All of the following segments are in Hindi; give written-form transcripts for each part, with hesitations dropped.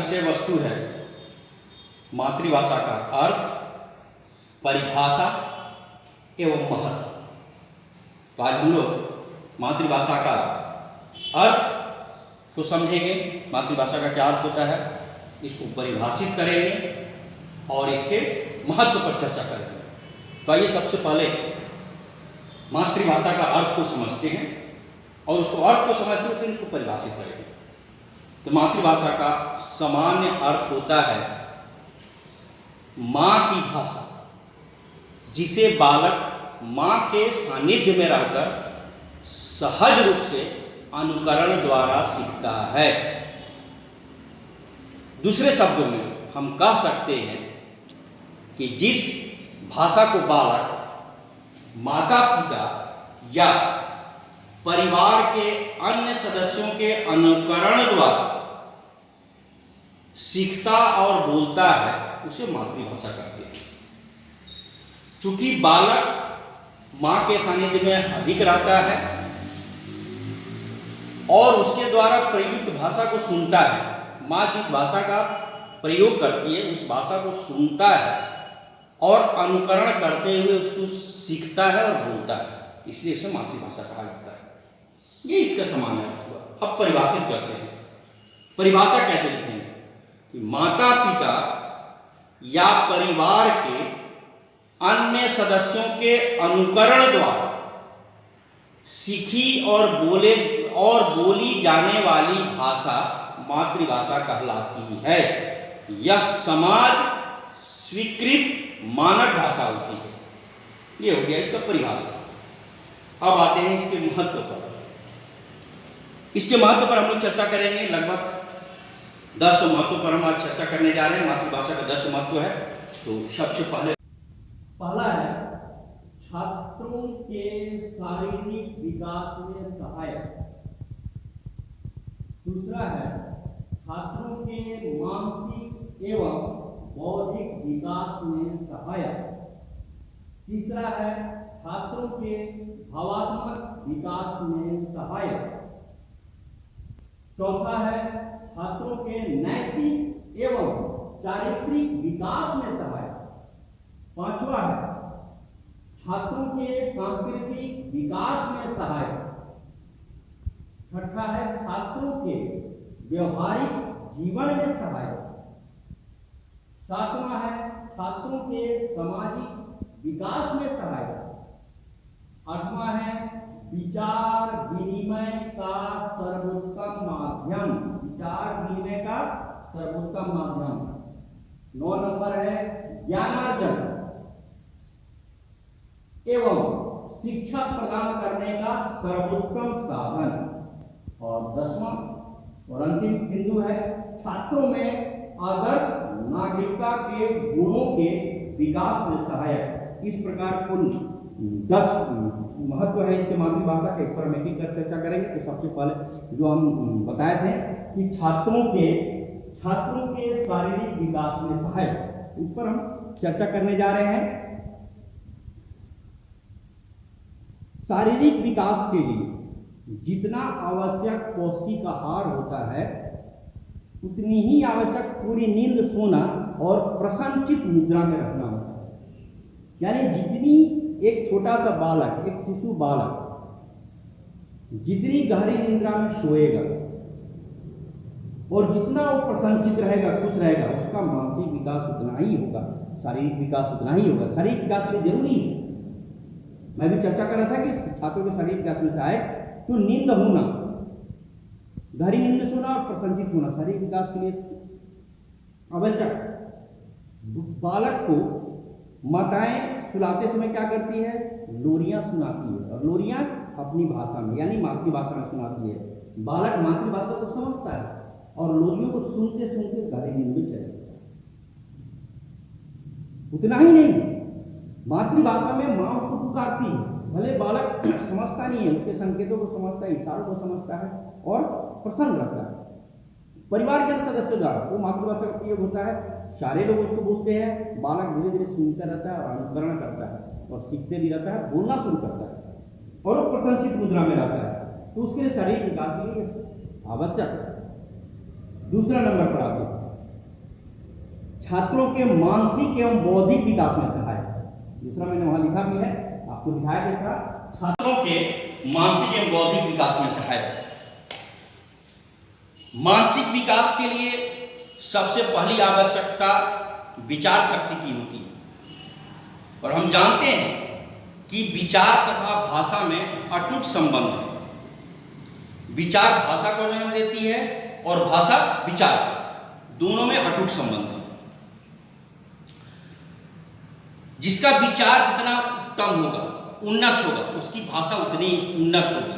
विषय वस्तु है मातृभाषा का अर्थ, परिभाषा एवं महत्व। तो आज हम लोग मातृभाषा का अर्थ को समझेंगे, मातृभाषा का क्या अर्थ होता है, इसको परिभाषित करेंगे और इसके महत्व पर चर्चा करेंगे। तो आइए सबसे पहले मातृभाषा का अर्थ को समझते हैं और उसको अर्थ को समझते हैं फिर उसको परिभाषित करेंगे। तो मातृभाषा का सामान्य अर्थ होता है माँ की भाषा, जिसे बालक माँ के सानिध्य में रहकर सहज रूप से अनुकरण द्वारा सीखता है। दूसरे शब्दों में हम कह सकते हैं कि जिस भाषा को बालक माता पिता या परिवार के अन्य सदस्यों के अनुकरण द्वारा सीखता और बोलता है उसे मातृभाषा कहते हैं। चूंकि बालक माँ के सानिध्य में अधिक रहता है और उसके द्वारा प्रयुक्त भाषा को सुनता है, माँ जिस भाषा का प्रयोग करती है उस भाषा को सुनता है और अनुकरण करते हुए उसको सीखता है और बोलता है, इसलिए इसे मातृभाषा कहा जाता है। ये इसका सामान्य अर्थ हुआ। अब परिभाषित करते हैं। परिभाषा कैसे लिखेंगे कि माता पिता या परिवार के अन्य सदस्यों के अनुकरण द्वारा सीखी और बोली जाने वाली भाषा मातृभाषा कहलाती है। यह समाज स्वीकृत मानक भाषा होती है। ये हो गया इसका परिभाषा। अब आते हैं इसके महत्व पर। इसके महत्व पर हम लोग चर्चा करेंगे। लगभग 10 महत्व पर हम आज चर्चा करने जा रहे हैं। मातृभाषा का 10 महत्व है। तो सबसे पहला है छात्रों के शारीरिक विकास में सहायक। दूसरा है छात्रों के मानसिक एवं बौद्धिक विकास में सहायक। तीसरा है छात्रों के भावात्मक विकास में सहायक। चौथा है छात्रों के नैतिक एवं चारित्रिक विकास में सहायक। पांचवा है छात्रों के सांस्कृतिक विकास में सहायक। छठा है छात्रों के व्यवहारिक जीवन में सहायक। सातवां है छात्रों के सामाजिक विकास में सहायक। आठवां है विचार विनिमय का सर्वोत्तम माध्यम। विचार विनिमय का सर्वोत्तम माध्यम। 9 नंबर है ज्ञानार्जन एवं शिक्षा प्रदान करने का सर्वोत्तम साधन। और 10वां और अंतिम बिंदु है छात्रों में आदर्श नागरिकता के गुणों के विकास में सहायक। इस प्रकार कुल 10 महत्व है इसके मातृभाषा के। इस पर हम एक चर्चा करेंगे। तो सबसे पहले जो हम बताए थे कि छात्रों के शारीरिक विकास में सहायक, उस पर हम चर्चा करने जा रहे हैं। शारीरिक विकास के लिए जितना आवश्यक पौष्टिक आहार होता है उतनी ही आवश्यक पूरी नींद सोना और प्रसन्नचित मुद्रा में रहना होता है। यानी जितनी एक छोटा सा बालक, एक शिशु बालक जितनी गहरी निद्रा में सोएगा और जितना वो प्रसन्नचित रहेगा, खुश रहेगा, उसका मानसिक विकास उतना ही होगा, शारीरिक विकास उतना ही होगा। शारीरिक विकास में जरूरी है, मैं भी चर्चा कर रहा था कि छात्रों के शारीरिक विकास में से आए तो नींद होना, गहरी नींद में सोना और प्रसन्नचित होना शारीरिक विकास के लिए आवश्यक। बालक को माताएं सुलाते समय क्या करती है, लोरियां सुनाती है और लोरियां अपनी भाषा में यानी मातृभाषा में सुनाती है। बालक मातृभाषा को समझता है और लोरियों को सुनते सुनते गहरी नींद में चले जाता है। उतना ही नहीं, मातृभाषा में माँ उसको पुकारती है, भले बालक समझता नहीं है, उसके संकेतों को समझता है, इशारों को समझता है और प्रसन्न रहता है। परिवार के अन्य सदस्य द्वारा वो मातृभाषा का प्रयोग होता है, सारे लोग उसको बोलते हैं। बालक धीरे धीरे सुनता रहता है और अनुकरण करता है और सीखते भी रहता है, बोलना शुरू करता है और वो प्रसन्नचित मुद्रा में रहता है। तो उसके लिए शारीरिक विकास के लिए आवश्यक है। दूसरा नंबर पर आते हैं छात्रों के मानसिक एवं बौद्धिक विकास में सहायक है। दूसरा मैंने वहां लिखा भी है, आपको दिखाया देखा, छात्रों के मानसिक एवं बौद्धिक विकास में सहायक है। मानसिक विकास के लिए सबसे पहली आवश्यकता विचार शक्ति की होती है, और हम जानते हैं कि विचार तथा भाषा में अटूट संबंध है। विचार भाषा को जन्म देती है और भाषा विचार, दोनों में अटूट संबंध है। जिसका विचार जितना उत्तम होगा, उन्नत होगा, उसकी भाषा उतनी उन्नत होगी,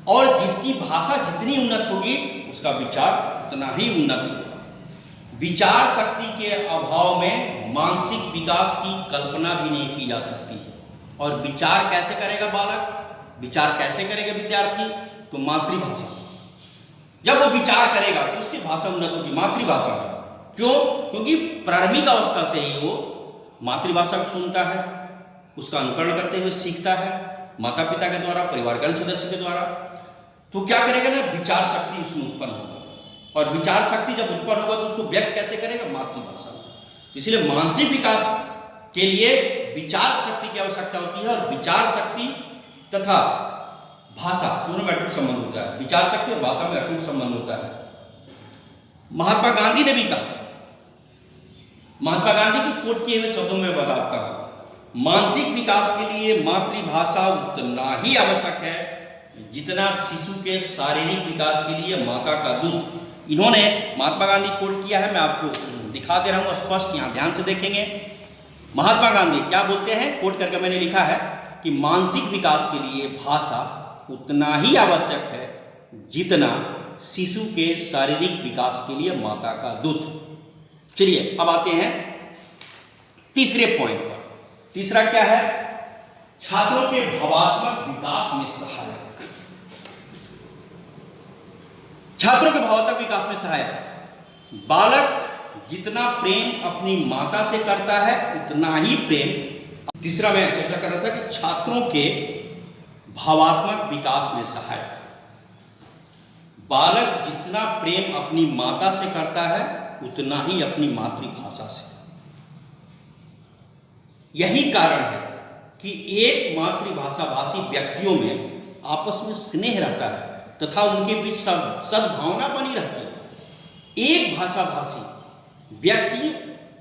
और जिसकी भाषा जितनी उन्नत होगी उसका विचार उतना ही उन्नत होगा। विचार शक्ति के अभाव में मानसिक विकास की कल्पना भी नहीं की जा सकती है। और विचार कैसे करेगा बालक, विचार कैसे करेगा विद्यार्थी? तो मातृभाषा। जब वो विचार करेगा तो उसकी भाषा उन्नत होगी, मातृभाषा में। क्यों? क्योंकि प्रारंभिक अवस्था से ही वो मातृभाषा को सुनता है, उसका अनुकरण करते हुए सीखता है, माता पिता के द्वारा, परिवार के अन्य सदस्य के द्वारा। तो क्या करेगा ना, विचार शक्ति उसमें उत्पन्न होगा, और विचार शक्ति जब उत्पन्न होगा तो उसको व्यक्त कैसे करेगा? मातृभाषा में। इसलिए मानसिक विकास के लिए विचार शक्ति की आवश्यकता होती है, और विचार शक्ति तथा भाषा दोनों में अटूट संबंध होता है। विचार शक्ति और भाषा में अटूट संबंध होता है। महात्मा गांधी ने भी कहा, महात्मा गांधी की कोट किए हुए शब्दों में बताता हूं, मानसिक विकास के लिए मातृभाषा उतना ही आवश्यक है जितना शिशु के शारीरिक विकास के लिए माता का दूध। इन्होंने महात्मा गांधी कोट किया है, मैं आपको दिखा दे रहा हूं स्पष्ट, यहां ध्यान से देखेंगे। महात्मा गांधी क्या बोलते हैं, कोट करके मैंने लिखा है कि मानसिक विकास के लिए भाषा उतना ही आवश्यक है जितना शिशु के शारीरिक विकास के लिए माता का दूध। चलिए अब आते हैं तीसरे पॉइंट पर। तीसरा क्या है? छात्रों के भावात्मक विकास में सहायक। छात्रों के भावात्मक विकास में सहायक, बालक जितना प्रेम अपनी माता से करता है उतना ही प्रेम, तीसरा मैं चर्चा कर रहा था कि छात्रों के भावात्मक विकास में सहायक, बालक जितना प्रेम अपनी माता से करता है उतना ही अपनी मातृभाषा से। यही कारण है कि एक मातृभाषा भाषी व्यक्तियों में आपस में स्नेह रहता है तथा उनके बीच सद्भावना बनी रहती है। एक भाषा भाषी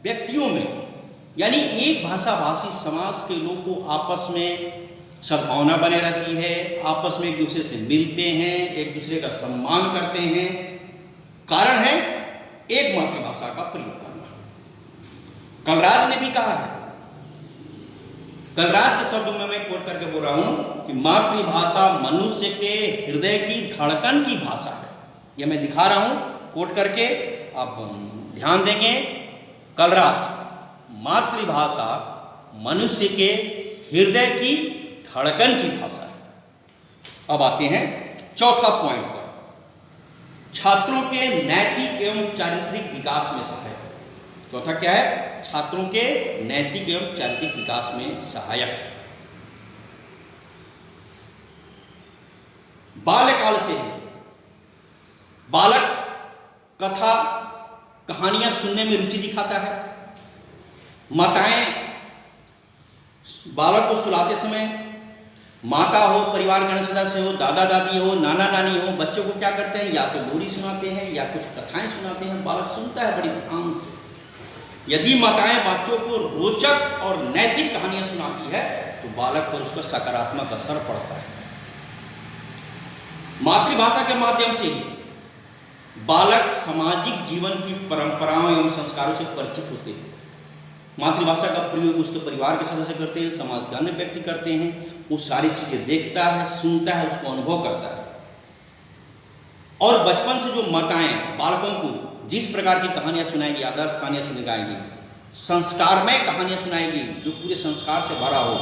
व्यक्तियों में, यानी एक भाषा भाषी समाज के लोग को आपस में सद्भावना बने रहती है, आपस में एक दूसरे से मिलते हैं, एक दूसरे का सम्मान करते हैं। कारण है एक मातृभाषा का प्रयोग करना। कलराज ने भी कहा है, कलराज के शब्दों में मैं कोट करके बोल रहा हूं कि मातृभाषा मनुष्य के हृदय की धड़कन की भाषा है। यह मैं दिखा रहा हूं कोट करके, आप ध्यान देंगे। कलराज, मातृभाषा मनुष्य के हृदय की धड़कन की भाषा है। अब आते हैं चौथा पॉइंट पर, छात्रों के नैतिक एवं चारित्रिक विकास में सहायक। चौथा क्या है? छात्रों के नैतिक एवं चारित्रिक विकास में सहायक। बाल्यकाल से ही बालक कथा कहानियां सुनने में रुचि दिखाता है। माताएं बालक को सुलाते समय, माता हो, परिवार के अन्य सदस्य हो, दादा दादी हो, नाना नानी हो, बच्चों को क्या करते हैं? या तो लोरी सुनाते हैं या कुछ कथाएं सुनाते हैं। बालक सुनता है बड़ी ध्यान से। यदि माताएं बच्चों को रोचक और नैतिक कहानियां सुनाती है तो बालक पर उसका सकारात्मक असर पड़ता है। मातृभाषा के माध्यम से ही बालक सामाजिक जीवन की परंपराओं एवं संस्कारों से परिचित होते हैं। मातृभाषा का प्रयोग उसके परिवार के सदस्य करते हैं, समाज के अन्य व्यक्ति करते हैं। वो सारी चीजें देखता है, सुनता है, उसको अनुभव करता है। और बचपन से जो माताएं बालकों को जिस प्रकार की कहानियां सुनाएंगी, आदर्श कहानियां सुनाएंगी, संस्कारमय कहानियां सुनाएगी जो पूरे संस्कार से भरा हो,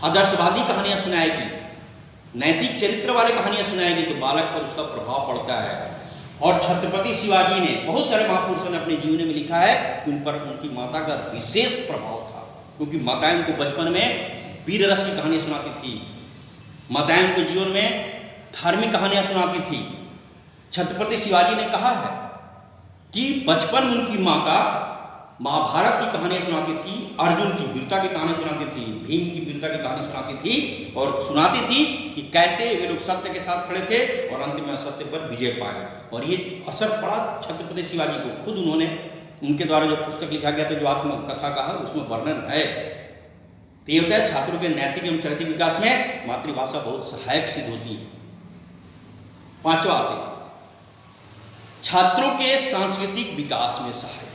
आदर्शवादी कहानियां सुनाएगी, नैतिक चरित्र वाली कहानियां सुनाएगी, तो बालक पर उसका प्रभाव पड़ता है। और छत्रपति शिवाजी ने, बहुत सारे महापुरुषों ने अपने जीवन में लिखा है कि उन पर उनकी माता का विशेष प्रभाव था, क्योंकि माताएं उनको बचपन में वीर रस की कहानियां सुनाती थी। माताएं उनके जीवन में धार्मिक कहानियां सुनाती थी। छत्रपति शिवाजी ने कहा है कि बचपन में उनकी माता महाभारत की कहानियाँ सुनाती थी, अर्जुन की वीरता की कहानी सुनाती थी, भीम की वीरता की कहानी सुनाती थी और सुनाती थी कि कैसे वे लोग सत्य के साथ खड़े थे और अंत में असत्य पर विजय पाए। और ये असर पड़ा छत्रपति शिवाजी को। खुद उन्होंने, उनके द्वारा जो पुस्तक लिखा गया था, जो आत्मकथा का है, उसमें वर्णन है। तो ये होता है छात्रों के नैतिक एवं चारित्रिक विकास में मातृभाषा बहुत सहायक सिद्ध होती है। पांचवा आते हैं छात्रों के सांस्कृतिक विकास में सहायक।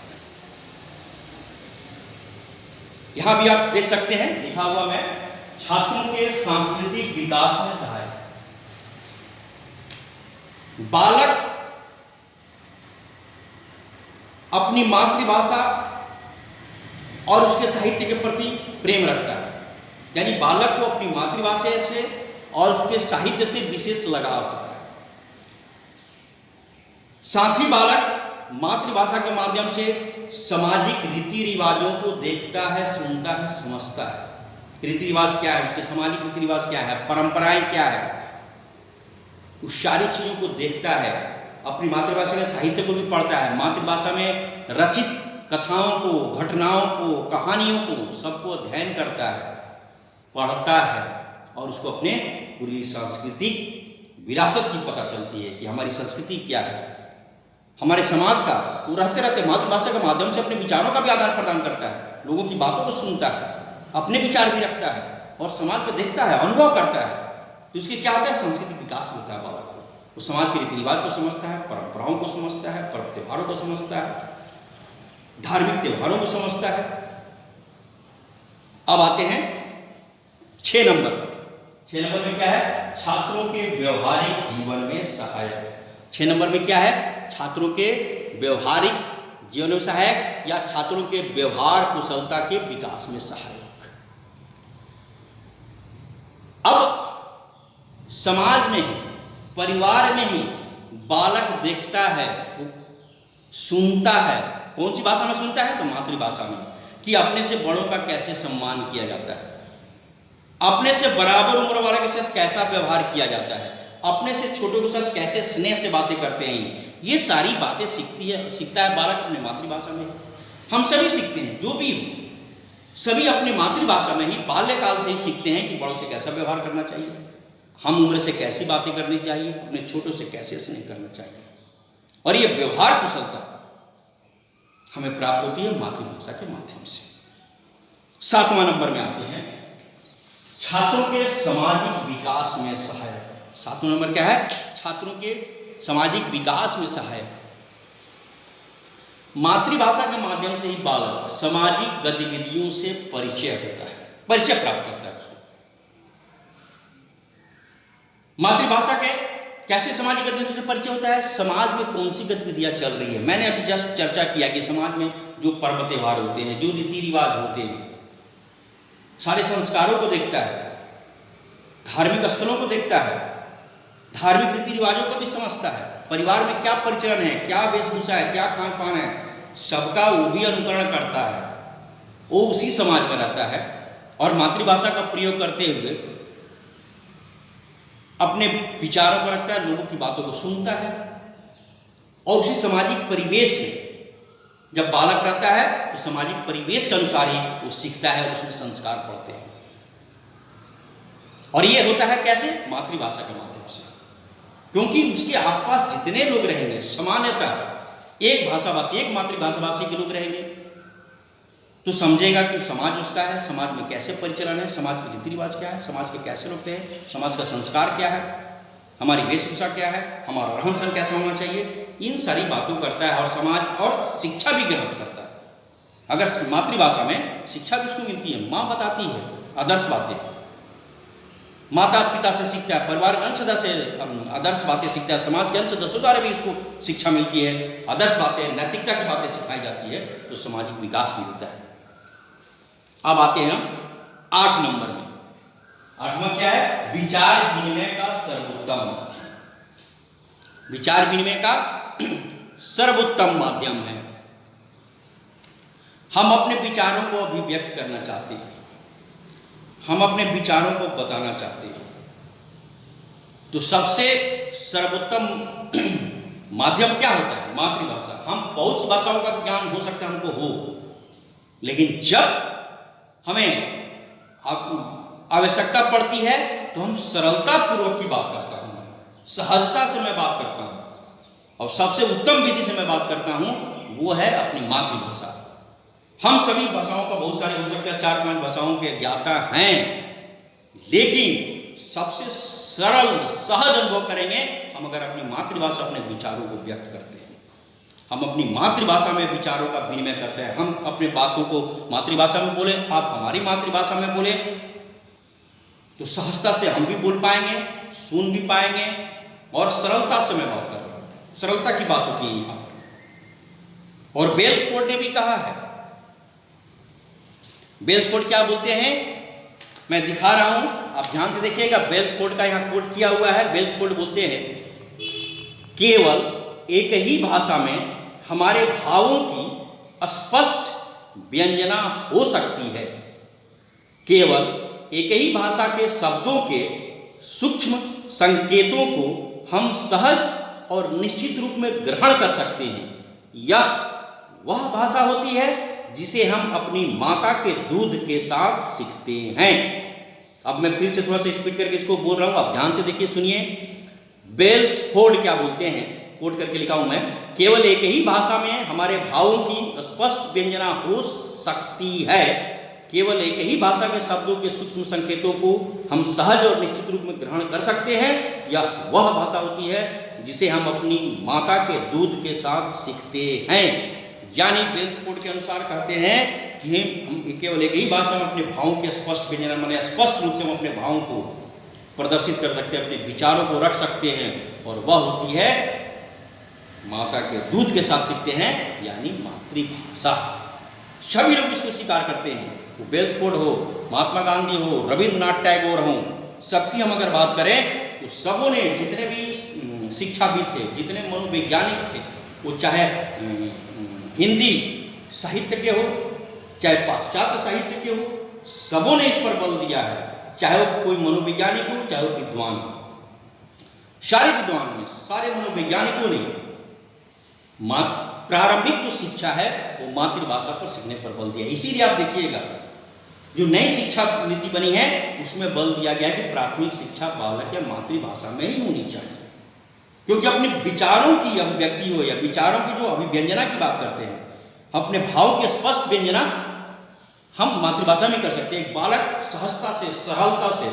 यहां भी आप देख सकते हैं लिखा हुआ है, छात्रों के सांस्कृतिक विकास में सहायक। बालक अपनी मातृभाषा और उसके साहित्य के प्रति प्रेम रखता है, यानी बालक को अपनी मातृभाषा से और उसके साहित्य से विशेष लगाव होता है। साथ ही बालक मातृभाषा के माध्यम से सामाजिक रीति रिवाजों को देखता है, सुनता है, समझता है। रीति रिवाज क्या है, उसके सामाजिक रीति रिवाज क्या है, परंपराएं क्या है, उस सारी चीजों को देखता है। अपनी मातृभाषा के साहित्य को भी पढ़ता है, मातृभाषा में रचित कथाओं को, घटनाओं को, कहानियों को, सबको अध्ययन करता है, पढ़ता है और उसको अपने पूरी सांस्कृतिक विरासत की पता चलती है कि हमारी संस्कृति क्या है, हमारे समाज का। वो रहते रहते मातृभाषा के माध्यम से अपने विचारों का भी आदान प्रदान करता है, लोगों की बातों को सुनता है, अपने विचार भी रखता है और समाज में देखता है, अनुभव करता है। तो इसके क्या होता है, सांस्कृतिक विकास होता है बालक को। वो समाज के रीति रिवाज को समझता है, परंपराओं को समझता है, पर्व त्योहारों को समझता है, धार्मिक त्योहारों को समझता है। अब आते हैं 6 नंबर। 6 नंबर में क्या है, छात्रों के व्यवहारिक जीवन में सहायक। 6 नंबर में क्या है, छात्रों के व्यवहारिक जीवन में सहायक या छात्रों के व्यवहार कुशलता के विकास में सहायक। अब समाज में ही, परिवार में ही बालक देखता है, सुनता है। कौन सी भाषा में सुनता है, तो मातृभाषा में, कि अपने से बड़ों का कैसे सम्मान किया जाता है, अपने से बराबर उम्र वाले के साथ कैसा व्यवहार किया जाता है, अपने से छोटों के साथ कैसे स्नेह से बातें करते हैं। ये सारी बातें सीखता है बालक अपनी मातृभाषा में। हम सभी सीखते हैं, जो भी हो, सभी अपनी मातृभाषा में ही बाल्यकाल से ही सीखते हैं कि बड़ों से कैसा व्यवहार करना चाहिए, हम उम्र से कैसी बातें करनी चाहिए, अपने छोटों से कैसे स्नेह करना चाहिए। और ये व्यवहार कुशलता हमें प्राप्त होती है मातृभाषा के माध्यम से। 7वां नंबर में आते हैं छात्रों के सामाजिक विकास में सहायक। 7वां नंबर क्या है, छात्रों के सामाजिक विकास में सहायक। मातृभाषा के माध्यम से ही बालक सामाजिक गतिविधियों से परिचय होता है, परिचय प्राप्त करता है उसको। मातृभाषा के कैसे सामाजिक गतिविधियों से परिचय होता है, समाज में कौन सी गतिविधियां चल रही है। मैंने अभी जस्ट चर्चा किया कि समाज में जो पर्व त्योहार होते हैं, जो रीति रिवाज होते हैं, सारे संस्कारों को देखता है, धार्मिक स्थलों को देखता है, धार्मिक रीति रिवाजों को भी समझता है, परिवार में क्या परिचलन है, क्या वेशभूषा है, क्या खान पान है, सबका वो भी अनुकरण करता है। वो उसी समाज में रहता है और मातृभाषा का प्रयोग करते हुए अपने विचारों को रखता है, लोगों की बातों को सुनता है और उसी सामाजिक परिवेश में जब बालक रहता है तो सामाजिक परिवेश के अनुसार ही वो सीखता है और उसमें संस्कार पड़ते हैं। और ये होता है कैसे, मातृभाषा के माध्यम से, क्योंकि उसके आसपास जितने लोग रहेंगे सामान्यतः एक भाषाभाषी, एक मातृभाषा भाषी के लोग रहेंगे, तो समझेगा कि समाज उसका है, समाज में कैसे परिचालन है, समाज के रीति रिवाज क्या है, समाज के कैसे लोग हैं, समाज का संस्कार क्या है, हमारी वेशभूषा क्या है, हमारा रहन सहन कैसा होना चाहिए, इन सारी बातों करता है और समाज और शिक्षा भी ग्रहण करता है। अगर मातृभाषा में शिक्षा भी उसको मिलती है, माँ बताती है आदर्श बातें, माता पिता से सीखता है, परिवार के अन्य सदस्य से आदर्श बातें सीखता है, समाज के अन्य सदस्यों द्वारा भी उसको शिक्षा मिलती है, आदर्श बातें, नैतिकता की बातें सिखाई जाती है, तो सामाजिक विकास भी होता है। अब आते हैं 8 नंबर में। 8वां क्या है, विचार विनिमय का सर्वोत्तम माध्यम। विचार विनिमय का सर्वोत्तम माध्यम है। हम अपने विचारों को अभिव्यक्त करना चाहते हैं, हम अपने विचारों को बताना चाहते हैं, तो सबसे सर्वोत्तम माध्यम क्या होता है, मातृभाषा। हम बहुत सी भाषाओं का ज्ञान हो सकता है हमको हो, लेकिन जब हमें आवश्यकता पड़ती है तो हम सरलता पूर्वक की बात करता हूँ, सहजता से मैं बात करता हूँ, और सबसे उत्तम विधि से मैं बात करता हूँ, वो है अपनी मातृभाषा। हम सभी भाषाओं का बहुत सारे हो सकते हैं, 4-5 भाषाओं के ज्ञाता हैं, लेकिन सबसे सरल सहज अनुभव करेंगे हम अगर अपनी मातृभाषा अपने विचारों को व्यक्त करते हैं, हम अपनी मातृभाषा में विचारों का विनिमय करते हैं, हम अपने बातों को मातृभाषा में बोले, आप हमारी मातृभाषा में बोले, तो सहजता से हम भी बोल पाएंगे, सुन भी पाएंगे, और सरलता से मैं बात कर रहा हूँ, सरलता की बात होती है यहाँ पर। और बेल्सफोर्ड ने भी कहा है, बेल्सफोर्ड क्या बोलते हैं, मैं दिखा रहा हूं, आप ध्यान से देखिएगा, बेल्सफोर्ड का यहां कोट किया हुआ है। बेल्सफोर्ड बोलते हैं, केवल एक ही भाषा में हमारे भावों की स्पष्ट व्यंजना हो सकती है, केवल एक ही भाषा के शब्दों के सूक्ष्म संकेतों को हम सहज और निश्चित रूप में ग्रहण कर सकते हैं। यह वह भाषा होती है जिसे हम अपनी माता के दूध के साथ सीखते हैं। अब मैं फिर से थोड़ा सा स्पीड करके इसको बोल रहा हूं, आप ध्यान से देखिए, सुनिए। बेल्सफोर्ड क्या बोलते हैं, कोट करके लिखा हूं मैं, केवल एक ही भाषा में हमारे भावों की स्पष्ट व्यंजना हो सकती है, केवल एक ही भाषा के शब्दों के सूक्ष्म संकेतों को हम सहज और निश्चित रूप में ग्रहण कर सकते हैं। यह वह भाषा होती है जिसे हम अपनी माता के दूध के साथ सीखते हैं। यानी बेल्सफोर्ड के अनुसार कहते हैं कि हम केवल एक ही भाषा में अपने भावों के स्पष्ट व्यंजना, माने स्पष्ट रूप से हम अपने भावों को प्रदर्शित कर सकते हैं, अपने विचारों को रख सकते हैं, और वह होती है माता के दूध के साथ सीखते हैं, यानी मातृभाषा। सभी लोग इसको स्वीकार करते हैं, वो बेल्सफोर्ड हो, महात्मा गांधी हो, रविन्द्रनाथ टैगोर हो, सबकी हम अगर बात करें तो सबों ने, जितने भी शिक्षाविद थे, जितने मनोवैज्ञानिक थे, वो चाहे हिंदी साहित्य के हो, चाहे पाश्चात्य साहित्य के हो, सबों ने इस पर बल दिया है, चाहे वो कोई मनोवैज्ञानिक हो, चाहे वो विद्वान हो। सारे विद्वानों ने, सारे मनोवैज्ञानिकों ने प्रारंभिक जो शिक्षा है वो मातृभाषा पर सीखने पर बल दिया। इसीलिए आप देखिएगा जो नई शिक्षा नीति बनी है उसमें बल दिया गया है कि प्राथमिक शिक्षा बालक या मातृभाषा में ही होनी चाहिए, क्योंकि अपने विचारों की अभिव्यक्ति हो या विचारों की जो अभिव्यंजना की बात करते हैं, अपने भाव की स्पष्ट व्यंजना हम मातृभाषा में कर सकते हैं। एक बालक सहजता से, सरलता से,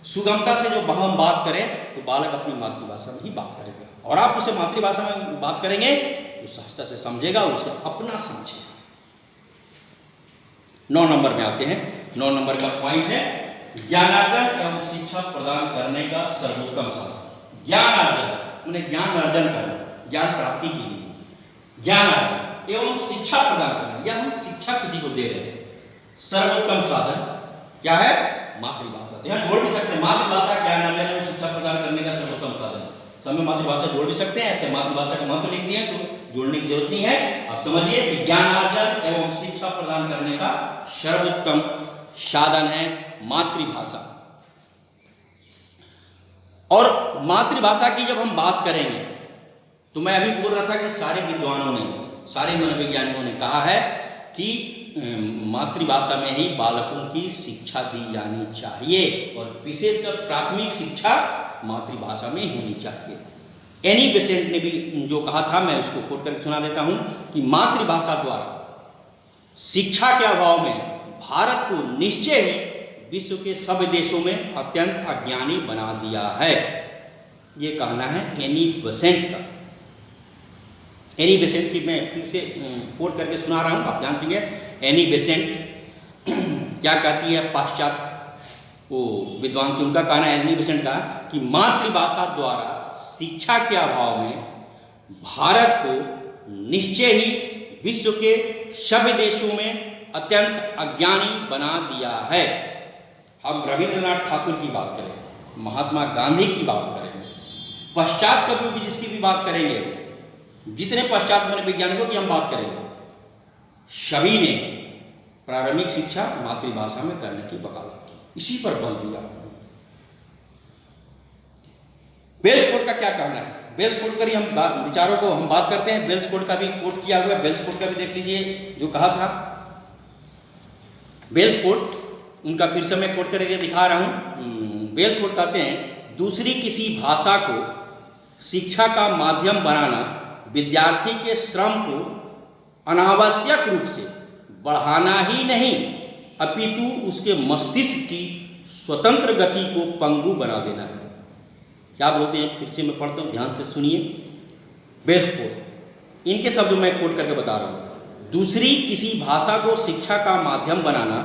सुगमता से जो हम बात करें तो बालक अपनी मातृभाषा में ही बात करेगा, और आप उसे मातृभाषा में बात करेंगे तो सहजता से समझेगा, उसे अपना समझेगा। 9 नंबर में आते हैं। 9 नंबर का पॉइंट है ज्ञानार्जन एवं शिक्षा प्रदान करने का सर्वोत्तम साधन। ज्ञानार्जन उन्हें ज्ञान अर्जन करना, ज्ञान प्राप्ति के लिए ज्ञान अर्जन एवं शिक्षा प्रदान करना, या हम शिक्षा किसी को दे रहे हैं, सर्वोत्तम साधन क्या है, मातृभाषा। तो यहाँ जोड़ भी सकते हैं, मातृभाषा ज्ञान अर्जन एवं शिक्षा प्रदान करने का सर्वोत्तम साधन। समय मातृभाषा जोड़ भी सकते हैं, ऐसे मातृभाषा का महत्व लिख दिया तो जोड़ने की जरूरत नहीं है। आप समझिए कि ज्ञानार्जन एवं शिक्षा प्रदान करने का सर्वोत्तम साधन है मातृभाषा। और मातृभाषा की जब हम बात करेंगे तो मैं अभी बोल रहा था कि सारे विद्वानों ने, सारे मनोवैज्ञानिकों ने कहा है कि मातृभाषा में ही बालकों की शिक्षा दी जानी चाहिए, और विशेषकर प्राथमिक शिक्षा मातृभाषा में होनी चाहिए। एनी बेसेंट ने भी जो कहा था, मैं उसको कोट करके सुना देता हूं कि मातृभाषा द्वारा शिक्षा के अभाव में भारत को निश्चय ही विश्व के सभी देशों में अत्यंत अज्ञानी बना दिया है। ये कहना है एनी बेसेंट का। एनी बेसेंट की मैं फिर से कोट करके सुना रहा हूँ, आप ध्यान सुनिए। एनी बेसेंट क्या कहती है, पाश्चात्य वो विद्वान थी, उनका कहना है, एनी बेसेंट का, कि मातृभाषा द्वारा शिक्षा के अभाव में भारत को निश्चय ही विश्व के सभी देशों में अत्यंत अज्ञानी बना दिया है। हम रविन्द्रनाथ ठाकुर की बात करें, महात्मा गांधी की बात करें, पश्चात कवियों की जिसकी भी बात करेंगे, जितने पश्चात मनोवैज्ञानिकों की हम बात करेंगे, सभी ने प्रारंभिक शिक्षा मातृभाषा में करने की वकालत की, इसी पर बल दिया। बेल्सफोर्ड का क्या कहना है, बेल्सफोर्ड पर ही हम विचारों को हम बात करते हैं। बेल्सफोर्ड का भी कोट किया हुआ है, बेल्सफोर्ड का भी देख लीजिए जो कहा था बेल्सफोर्ड, उनका फिर से मैं कोट करके दिखा रहा हूँ। बेल्सफोर्ड कहते हैं, दूसरी किसी भाषा को शिक्षा का माध्यम बनाना विद्यार्थी के श्रम को अनावश्यक रूप से बढ़ाना ही नहीं, अपितु उसके मस्तिष्क की स्वतंत्र गति को पंगु बना देना है। क्या बोलते हैं, फिर से मैं पढ़ता हूँ, ध्यान से सुनिए। बेल्सफोर्ड, इनके शब्द मैं कोट करके बता रहा हूँ। दूसरी किसी भाषा को शिक्षा का माध्यम बनाना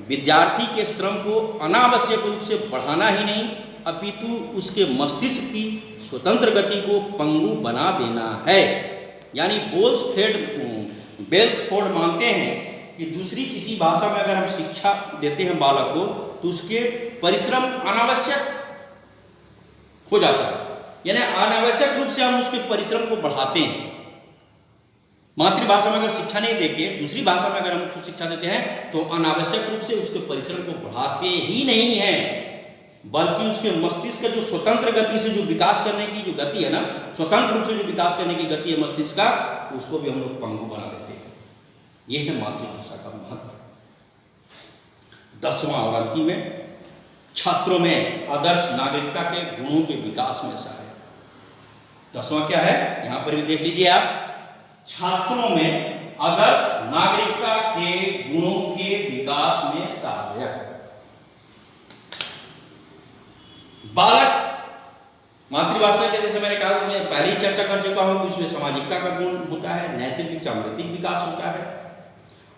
विद्यार्थी के श्रम को अनावश्यक रूप से बढ़ाना ही नहीं, अपितु उसके मस्तिष्क की स्वतंत्र गति को पंगु बना देना है। यानी बेल्सफोर्ड मानते हैं कि दूसरी किसी भाषा में अगर हम शिक्षा देते हैं बालक को, तो उसके परिश्रम अनावश्यक हो जाता है। यानी अनावश्यक रूप से हम उसके परिश्रम को बढ़ाते हैं। मातृभाषा में अगर शिक्षा नहीं देके दूसरी भाषा में अगर हम उसको शिक्षा देते हैं, तो अनावश्यक रूप से उसके परिश्रम को बढ़ाते ही नहीं है, बल्कि उसके मस्तिष्क का जो स्वतंत्र गति से जो विकास करने की जो गति है ना, स्वतंत्र रूप से जो विकास करने की गति है मस्तिष्क का, उसको भी हम लोग पंगु बना देते हैं। यह है मातृभाषा का महत्व। 10वां और अंतिम में, छात्रों में आदर्श नागरिकता के गुणों के विकास में सहायक। 10वां क्या है, यहां पर भी देख लीजिए आप, छात्रों में आदर्श नागरिकता के गुणों के विकास में सहायक। बालक मातृभाषा के, जैसे मैंने कहा, मैं पहले ही चर्चा कर चुका हूं कि उसमें सामाजिकता का गुण होता है, नैतिक सामाजिक विकास होता है।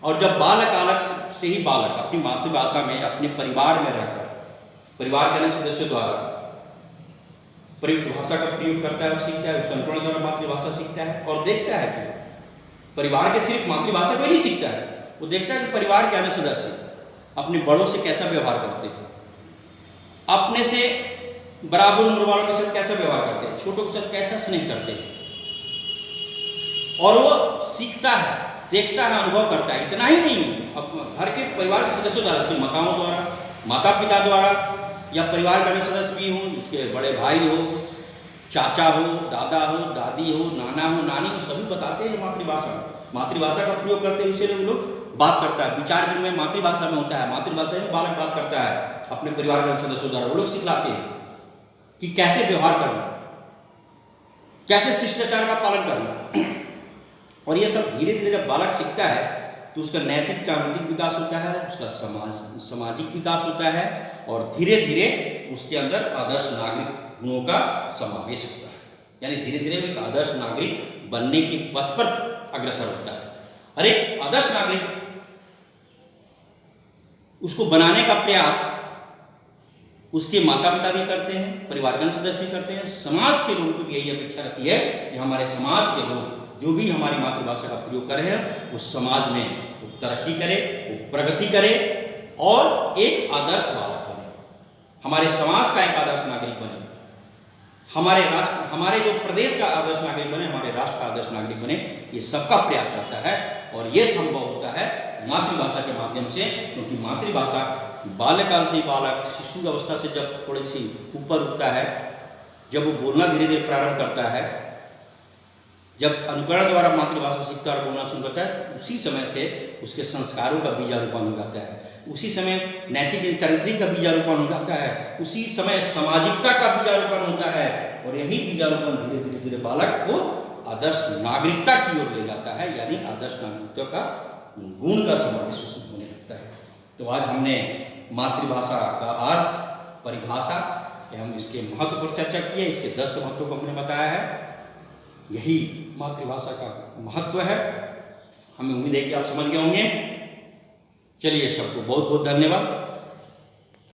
और जब बालक से ही बालक अपनी मातृभाषा में अपने परिवार में रहकर, परिवार के अन्य सदस्यों द्वारा प्रयुक्त भाषा का प्रयोग करता है और सीखता है, उसके अनुकरण द्वारा मातृभाषा सीखता है और देखता है कि परिवार के सिर्फ मातृभाषा को नहीं सीखता है, वो देखता है कि परिवार के अन्य सदस्य अपने बड़ों से कैसा व्यवहार करते हैं, अपने से बराबर उम्र वालों के साथ कैसा व्यवहार करते हैं, छोटों के साथ कैसा स्नेह करते हैं, और वो सीखता है, देखता है, अनुभव करता है। इतना ही नहीं, घर के परिवार के सदस्यों द्वारा, उसके माताओं द्वारा, माता पिता द्वारा, या परिवार के अन्य सदस्य भी हों, उसके बड़े भाई हो, चाचा हो, दादा हो, दादी हो, नाना हो, नानी हो, सभी बताते हैं मातृभाषा में। मातृभाषा का प्रयोग करते हैं, उससे लोग बात करता है, विचार विनिमय मातृभाषा में होता है, मातृभाषा में बालक बात करता है अपने परिवार के सदस्यों द्वारा। वो लोग सिखलाते हैं कि कैसे व्यवहार करना, कैसे शिष्टाचार का पालन करना। और ये सब धीरे धीरे जब बालक सीखता है, तो उसका नैतिक सामाजिक विकास होता है, उसका सामाजिक विकास होता है, और धीरे धीरे उसके अंदर आदर्श नागरिक गुणों का समावेश होता है। यानी धीरे धीरे एक आदर्श नागरिक बनने के पथ पर अग्रसर होता है। और एक आदर्श नागरिक, उसको बनाने का प्रयास उसके माता पिता भी करते हैं, परिवार के सदस्य भी करते हैं, समाज के लोगों की भी यही अपेक्षा रहती है कि हमारे समाज के लोग जो भी हमारी मातृभाषा का प्रयोग कर रहे हैं, उस समाज में वो तरक्की करे, वो प्रगति करे और एक आदर्श बालक बने, हमारे समाज का एक आदर्श नागरिक बने, हमारे राष्ट्र, हमारे जो प्रदेश का आदर्श नागरिक बने, हमारे राष्ट्र का आदर्श नागरिक बने। ये सबका प्रयास रहता है, और ये संभव होता है मातृभाषा के माध्यम से, क्योंकि मातृभाषा बाल्यकाल से ही बालक शिशु अवस्था से जब थोड़ी सी ऊपर उठता है, जब वो बोलना धीरे धीरे प्रारंभ करता है, जब अनुकरण द्वारा मातृभाषा सीखता और बोलना शुरू करता है, उसी समय से उसके संस्कारों का बीजारोपण हो जाता है, उसी समय नैतिक चारित्रिक का बीजारोपण हो जाता है, उसी समय सामाजिकता का बीजारोपण होता है, और यही बीजारोपण धीरे धीरे धीरे बालक को आदर्श नागरिकता की ओर ले जाता है। यानी आदर्श नागरिकता का गुण का समावेश उसमें होने लगता है। तो आज हमने मातृभाषा का अर्थ, परिभाषा एवं इसके महत्व पर चर्चा की है। इसके 10 महत्वों को हमने बताया है। यही मातृभाषा का महत्व है। हमें उम्मीद है कि आप समझ गए होंगे। चलिए, सबको बहुत बहुत धन्यवाद।